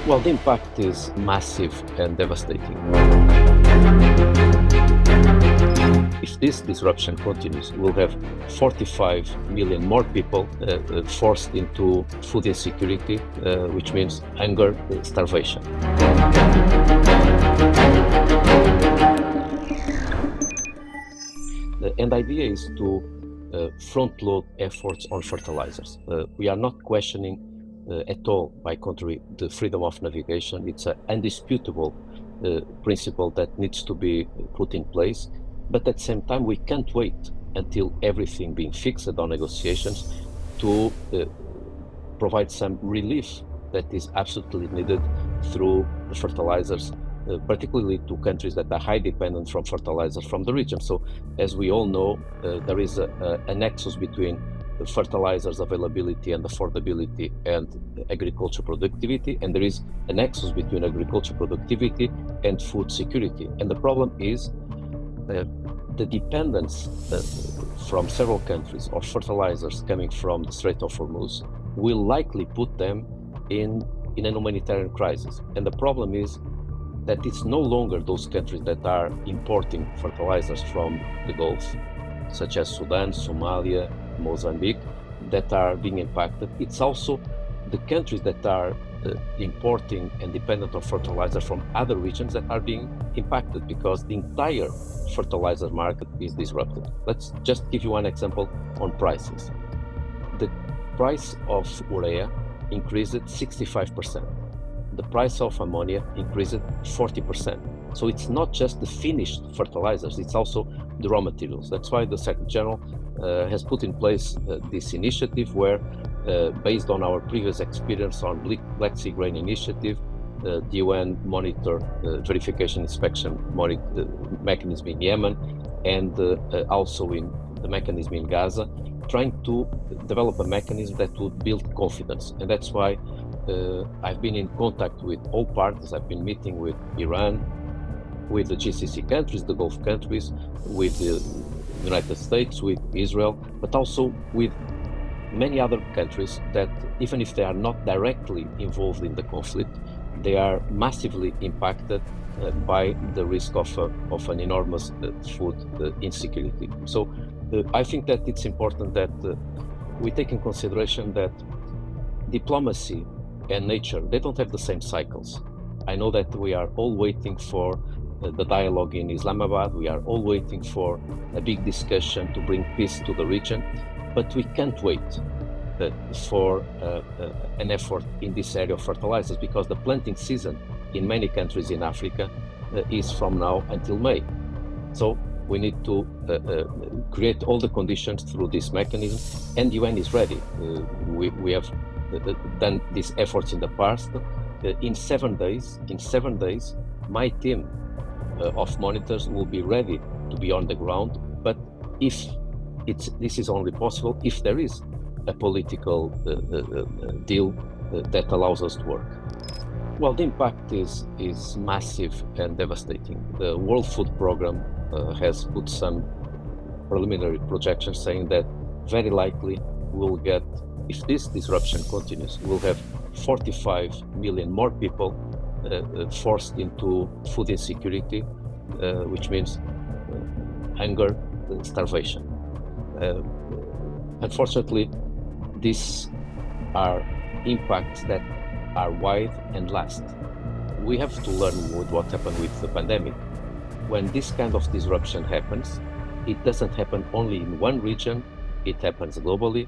Well, the impact is massive and devastating. If this disruption continues, we'll have 45 million more people forced into food insecurity, which means hunger, starvation. And the idea is to front-load efforts on fertilizers. We are not questioning at all, by contrary, the freedom of navigation. It's an undisputable principle that needs to be put in place. But at the same time, we can't wait until everything being fixed on negotiations to provide some relief that is absolutely needed through the fertilizers, particularly to countries that are highly dependent from fertilizers from the region. So as we all know, there is a nexus between the fertilizers availability and affordability and agriculture productivity, and there is a nexus between agriculture productivity and food security. And the problem is the dependence from several countries of fertilizers coming from the Strait of Hormuz will likely put them in a humanitarian crisis. And the problem is that it's no longer those countries that are importing fertilizers from the Gulf, such as Sudan, Somalia, Mozambique, that are being impacted. It's also the countries that are importing and dependent on fertilizer from other regions that are being impacted because the entire fertilizer market is disrupted. Let's just give you one example on prices. The price of urea increased 65%. The price of ammonia increased 40%. So it's not just the finished fertilizers, it's also the raw materials. That's why the Secretary General has put in place this initiative where, based on our previous experience on Black Sea Grain Initiative, the UN Monitor Verification Inspection mechanism in Yemen, and also in the mechanism in Gaza, trying to develop a mechanism that would build confidence. And that's why I've been in contact with all parties. I've been meeting with Iran, with the GCC countries, the Gulf countries, with the United States, with Israel, but also with many other countries that, even if they are not directly involved in the conflict, they are massively impacted by the risk of an enormous food insecurity. So I think that it's important that we take in consideration that diplomacy and nature, they don't have the same cycles. I know that we are all waiting for the dialogue in Islamabad. We are all waiting for a big discussion to bring peace to the region, but we can't wait for an effort in this area of fertilizers because the planting season in many countries in Africa is from now until May. So we need to create all the conditions through this mechanism, and the UN is ready. We have done these efforts in the past. In 7 days, my team of monitors will be ready to be on the ground. But if this is only possible if there is a political deal that allows us to work. Well, the impact is massive and devastating. The World Food Programme has put some preliminary projections saying that very likely we'll get, if this disruption continues, we'll have 45 million more people forced into food insecurity, which means hunger, starvation. Unfortunately, these are impacts that are wide and last. We have to learn with what happened with the pandemic. When this kind of disruption happens, it doesn't happen only in one region, it happens globally.